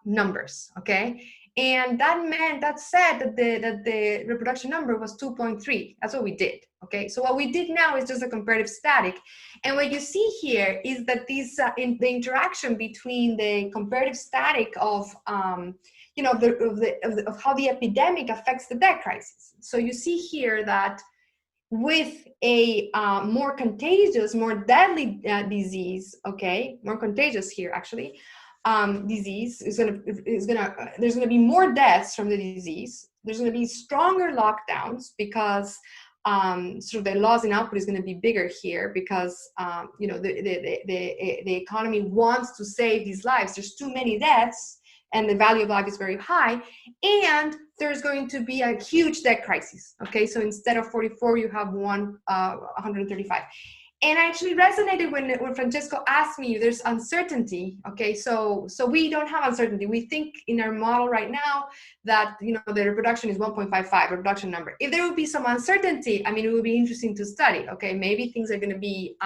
numbers, okay? And that said that the reproduction number was 2.3. That's what we did, okay? So what we did now is just a comparative static. And what you see here is that these in the interaction between the comparative static of how the epidemic affects the debt crisis. So you see here that with a more contagious, more deadly disease, okay, more contagious here actually, disease there's gonna be more deaths from the disease. There's gonna be stronger lockdowns because sort of the loss in output is going to be bigger here because the economy wants to save these lives. There's too many deaths and the value of life is very high, and there's going to be a huge debt crisis. Okay, so instead of 44 you have 135. And I actually resonated when Francesco asked me, there's uncertainty, okay? So we don't have uncertainty. We think in our model right now that, the reproduction is 1.55, reproduction number. If there would be some uncertainty, I mean, it would be interesting to study, okay? Maybe things are gonna be,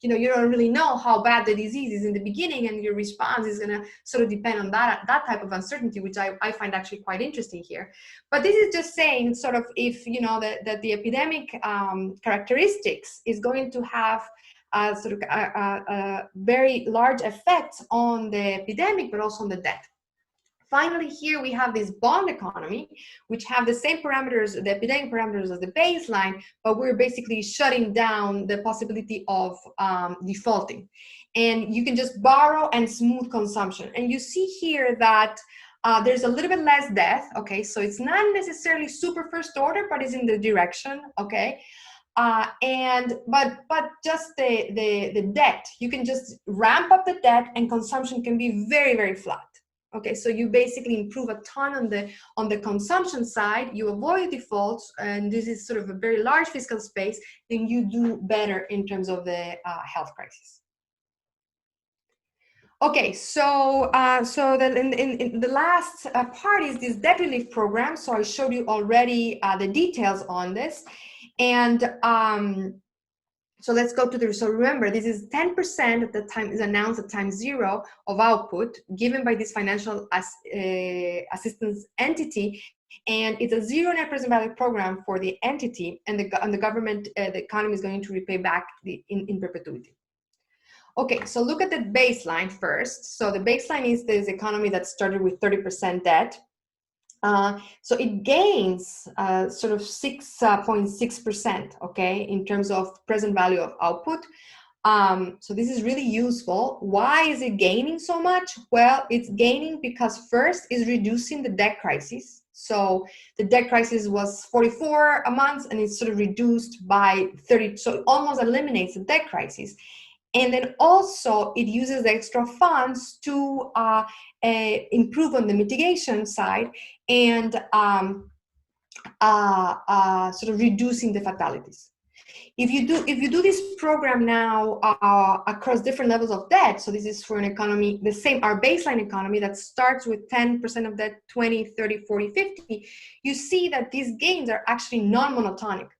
you don't really know how bad the disease is in the beginning, and your response is gonna sort of depend on that type of uncertainty, which I find actually quite interesting here. But this is just saying sort of if, that the epidemic characteristics is going to have sort of a very large effect on the epidemic, but also on the debt. Finally, here we have this bond economy, which have the same parameters, the epidemic parameters as the baseline, but we're basically shutting down the possibility of defaulting. And you can just borrow and smooth consumption. And you see here that there's a little bit less death, okay? So it's not necessarily super first order, but it's in the direction, okay? But just the debt, you can just ramp up the debt and consumption can be very, very flat. Okay, so you basically improve a ton on the consumption side, you avoid defaults, and this is sort of a very large fiscal space, then you do better in terms of the health crisis. Okay, so in the last part is this debt relief program. So I showed you already the details on this. And so let's go to so remember, this is 10% at the time is announced at time zero of output given by this financial assistance entity. And it's a zero net present value program for the entity, and the government, the economy is going to repay back in perpetuity. Okay, so look at the baseline first. So the baseline is this economy that started with 30% debt. So it gains sort of 6.6%, okay, in terms of present value of output. So this is really useful. Why is it gaining so much? Well, it's gaining because first is reducing the debt crisis. So the debt crisis was 44 a month, and it's sort of reduced by 30. So it almost eliminates the debt crisis. And then also it uses the extra funds to improve on the mitigation side and sort of reducing the fatalities. If you do this program now across different levels of debt, so this is for an economy, our baseline economy that starts with 10% of debt, 20, 30, 40, 50, you see that these gains are actually non-monotonic.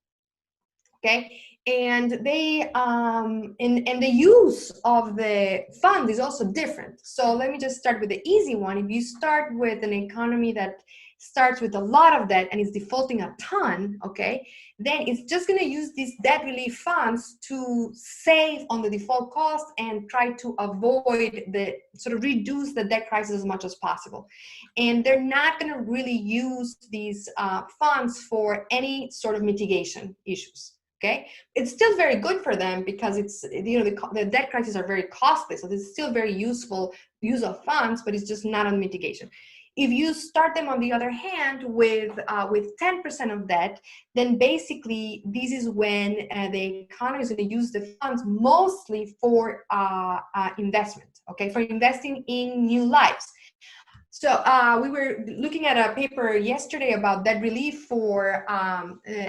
Okay, and they and the use of the fund is also different. So let me just start with the easy one. If you start with an economy that starts with a lot of debt and is defaulting a ton, okay, then it's just going to use these debt relief funds to save on the default cost and try to avoid the sort of reduce the debt crisis as much as possible. And they're not going to really use these funds for any sort of mitigation issues. Okay, it's still very good for them because it's, you know, the debt crises are very costly, so this is still very useful use of funds, but it's just not on mitigation. If you start them, on the other hand, with 10% of debt, then basically this is when the economy is going to use the funds mostly for investment, okay, for investing in new lives. So we were looking at a paper yesterday about debt relief for,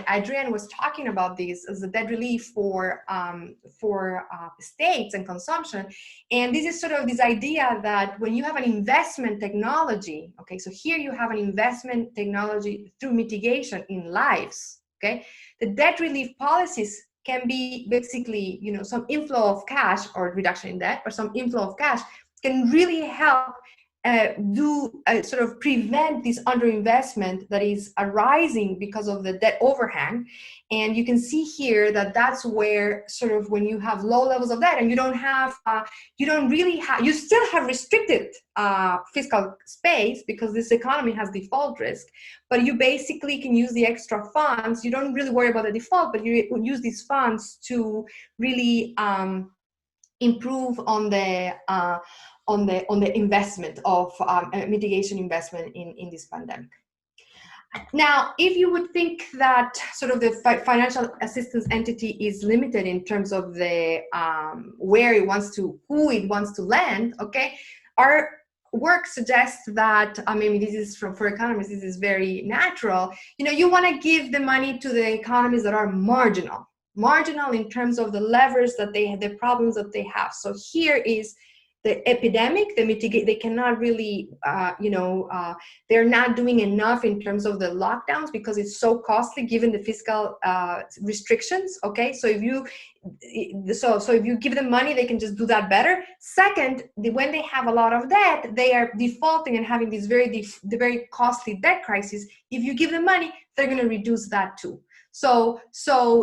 Adrian was talking about this as a debt relief for states and consumption. And this is sort of this idea that when you have an investment technology, okay, so here you have an investment technology through mitigation in lives, okay, the debt relief policies can be basically, you know, some inflow of cash or reduction in debt or some inflow of cash can really help sort of prevent this underinvestment that is arising because of the debt overhang. And you can see here that that's where sort of when you have low levels of debt and you don't have, you still have restricted fiscal space because this economy has default risk, but you basically can use the extra funds. You don't really worry about the default, but you use these funds to really improve on the investment of mitigation investment in this pandemic. Now, if you would think that sort of the financial assistance entity is limited in terms of the who it wants to lend, okay, our work suggests that, I mean, this is for economists, this is very natural. You know, you want to give the money to the economies that are marginal in terms of the levers that they have, the problems that they have. So here is the epidemic, they cannot really, they're not doing enough in terms of the lockdowns because it's so costly given the fiscal restrictions. Okay, so if you give them money, they can just do that better. Second, when they have a lot of debt, they are defaulting and having these very costly debt crises. If you give them money, they're going to reduce that too. So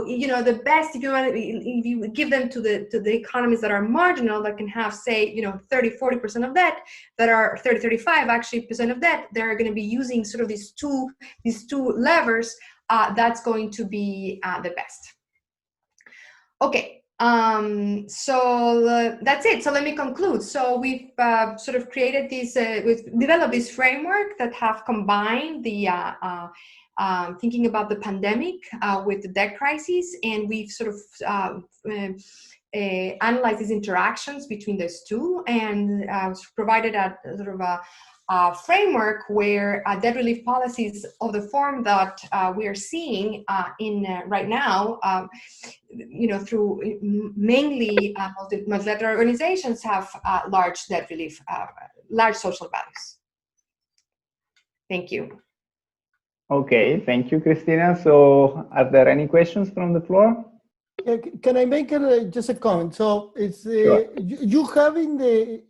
you know, the best, if you give them to the economies that are marginal, that can have, say, you know, 30-40% of debt, that are 30-35 actually % of debt, they're going to be using sort of these two levers. That's going to be the best. Okay. So that's it. So let me conclude. So we've sort of created this, we've developed this framework that have combined the thinking about the pandemic with the debt crisis, and we've sort of analyzed these interactions between those two, and provided a sort of a framework where debt relief policies of the form that we are seeing right now, you know, through mainly multilateral organizations, have large debt relief, large social values. Thank you. Okay, thank you, Cristina. So are there any questions from the floor? Yeah, can I make just a comment? So it's Sure. you having the,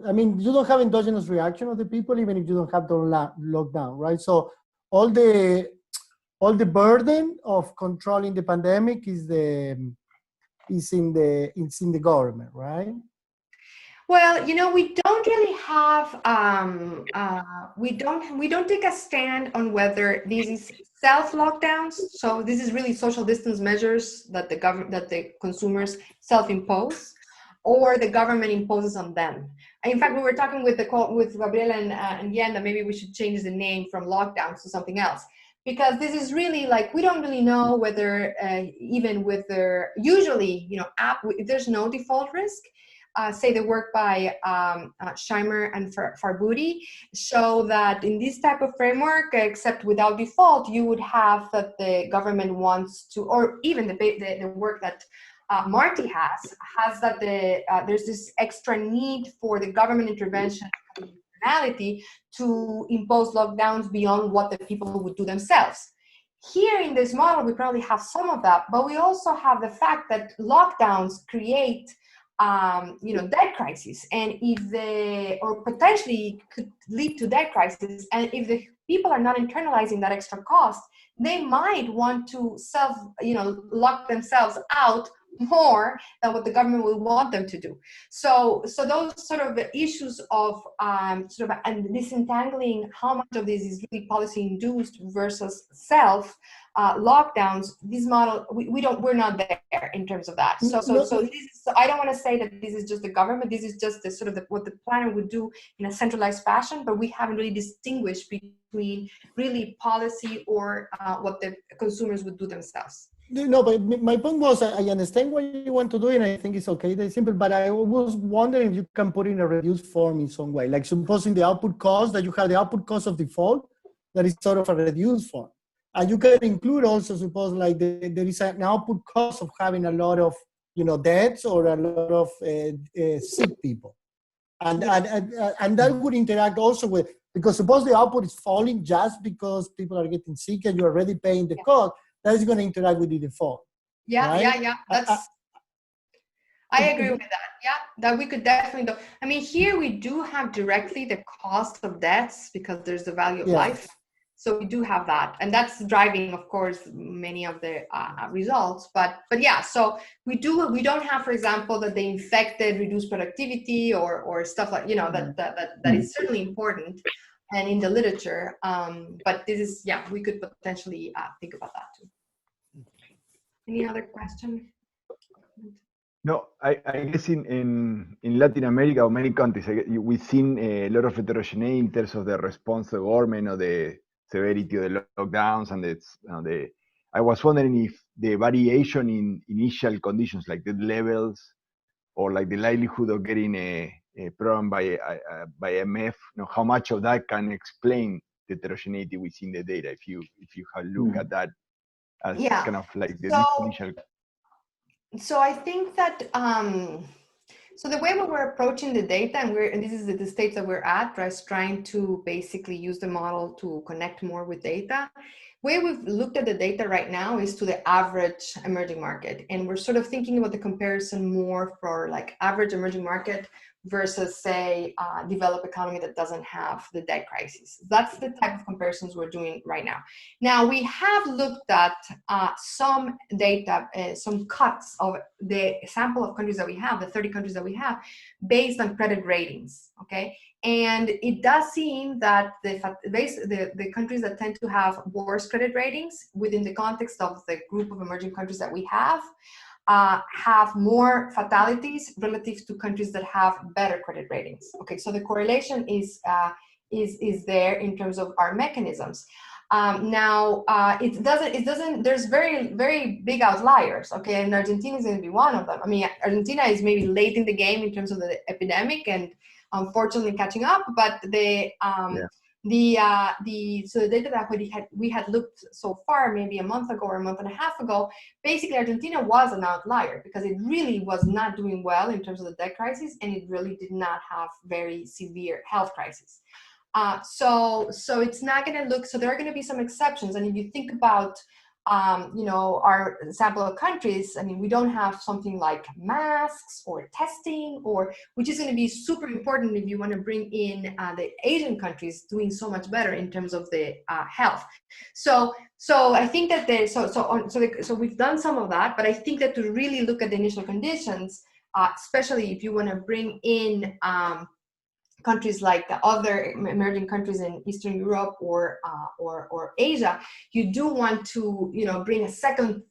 I mean, you don't have endogenous reaction of the people, even if you don't have the lockdown, right? So all the burden of controlling the pandemic is in the government, right? Well, you know, we don't really have, we don't take a stand on whether this is self-lockdowns. So this is really social distance measures that the consumers self-impose, or the government imposes on them. In fact, we were talking with Gabriela and Yen that maybe we should change the name from lockdowns to something else. Because this is really like, we don't really know whether, even with their, usually, you know, if there's no default risk, say the work by Scheimer and Farbuti show that in this type of framework, except without default, you would have that the government wants to, or even the work that Marty has that there's this extra need for the government intervention to impose lockdowns beyond what the people would do themselves. here in this model, we probably have some of that, but we also have the fact that lockdowns create, debt crisis, and or potentially could lead to debt crisis. And if the people are not internalizing that extra cost, they might want to lock themselves out more than what the government will want them to do. So those sort of issues of and disentangling how much of this is really policy induced versus self lockdowns, this model, we're not there in terms of that. So I don't want to say that this is just the government. This is just what the planner would do in a centralized fashion, but we haven't really distinguished between really policy or what the consumers would do themselves. No, but my point was, I understand what you want to do, and I think it's okay, that's simple, but I was wondering if you can put in a reduced form in some way, like supposing the output cost, that you have the output cost of default, that is sort of a reduced form. And you can include also, suppose like there is an output cost of having a lot of, debts or a lot of sick people. And that would interact also with, because suppose the output is falling just because people are getting sick and you're already paying the cost, that is going to interact with the default. Yeah, right? yeah. I agree with that. Yeah, that we could definitely do. I mean, here we do have directly the cost of debts because there's the value of life. So we do have that, and that's driving, of course, many of the results. But yeah, so we don't have, for example, that the infected reduce productivity or stuff like that is certainly important and in the literature. But this is we could potentially think about that too. Any other question? No, I guess in Latin America or many countries, we've seen a lot of heterogeneity in terms of the response to the government or the severity of the lockdowns and I was wondering if the variation in initial conditions, like the levels or like the likelihood of getting a problem by MF, how much of that can explain the heterogeneity within the data, if you have looked at that as kind of like the initial. So I think that so the way we we're approaching the data, and this is the stage that we're at, right, trying to basically use the model to connect more with data. The way we've looked at the data right now is to the average emerging market, and we're sort of thinking about the comparison more for like average emerging market versus, say, developed economy that doesn't have the debt crisis. That's the type of comparisons we're doing right now. Now, we have looked at some data, some cuts of the sample of countries that we have, the 30 countries that we have, based on credit ratings, okay? And it does seem that the countries that tend to have worse credit ratings within the context of the group of emerging countries that we have more fatalities relative to countries that have better credit ratings. Okay, so the correlation is there in terms of our mechanisms. Now, it doesn't. There's very, very big outliers. Okay, and Argentina is going to be one of them. I mean, Argentina is maybe late in the game in terms of the epidemic and unfortunately catching up, but the data that we had looked so far, maybe a month ago or a month and a half ago, basically Argentina was an outlier because it really was not doing well in terms of the debt crisis, and it really did not have very severe health crisis. So it's not going to look. So there are going to be some exceptions, and if you think about our sample of countries, I mean, we don't have something like masks or testing, which is going to be super important if you want to bring in the Asian countries doing so much better in terms of the health. So I think that so we've done some of that, but I think that to really look at the initial conditions, especially if you want to bring in countries like the other emerging countries in Eastern Europe or Asia, you do want to bring a second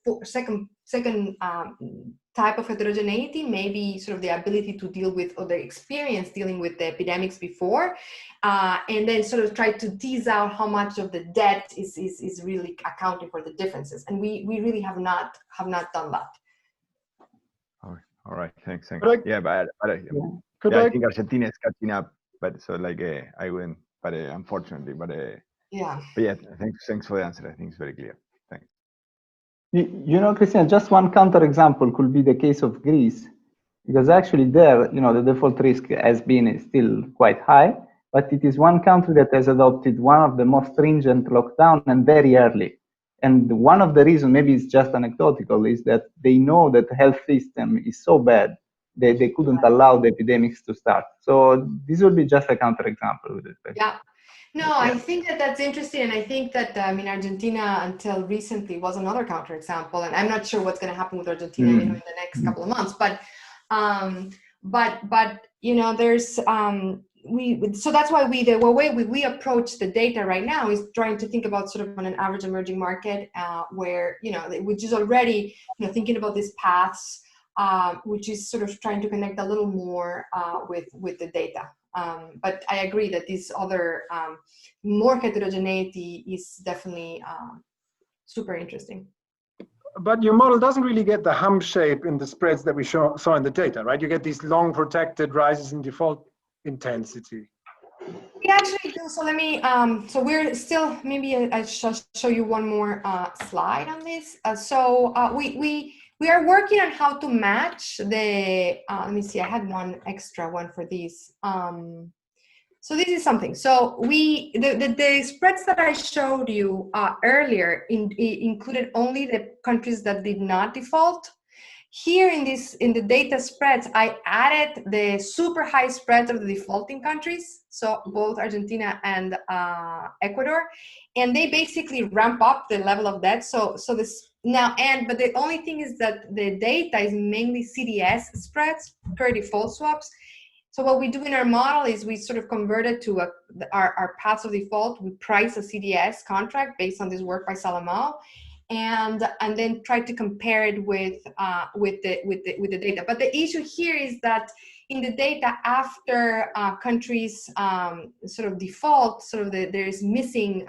type of heterogeneity, maybe sort of the ability to deal with or the experience dealing with the epidemics before, and then sort of try to tease out how much of the debt is really accounting for the differences. And we really have not done that. All right, thanks. But I think Argentina is catching up. But so like I went, but unfortunately, but yeah. Thanks for the answer. I think it's very clear. Thanks. Cristina, just one counterexample could be the case of Greece, because actually there, the default risk has been still quite high, but it is one country that has adopted one of the most stringent lockdown and very early. And one of the reasons, maybe it's just anecdotal, is that they know that the health system is so bad that they couldn't allow the epidemics to start. So this will be just a counterexample with respect. Yeah. No, I think that that's interesting, and I think that Argentina until recently was another counterexample, and I'm not sure what's going to happen with Argentina, in the next couple of months. But there's so that's why the way we approach the data right now is trying to think about sort of on an average emerging market, where which is already thinking about these paths, which is sort of trying to connect a little more with the data. But I agree that this other more heterogeneity is definitely super interesting. But your model doesn't really get the hump shape in the spreads that we saw in the data, right? You get these long protected rises in default intensity. We actually do. So let me, so we're still, maybe I shall show you one more slide on this. We are working on how to match the, let me see, I had one extra one for these. So this is something. So the spreads that I showed you earlier included only the countries that did not default. Here in the data spreads, I added the super high spreads of the defaulting countries, so both Argentina and Ecuador, and they basically ramp up the level of debt. So this now, but the only thing is that the data is mainly CDS spreads, credit default swaps. So what we do in our model is we sort of convert it to our paths of default. We price a CDS contract based on this work by Salomao, and then try to compare it with the data. But the issue here is that in the data after countries sort of default, there is missing.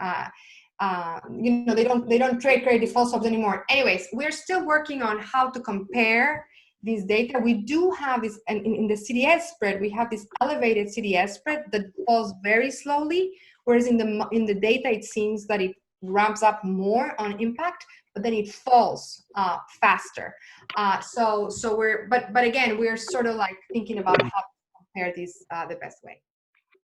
They don't trade credit default swaps anymore. Anyways, we're still working on how to compare this data. We do have this, and in the CDS spread, we have this elevated CDS spread that falls very slowly, whereas in the data, it seems that it ramps up more on impact, but then it falls faster. So we're, but again, we're sort of like thinking about how to compare these the best way.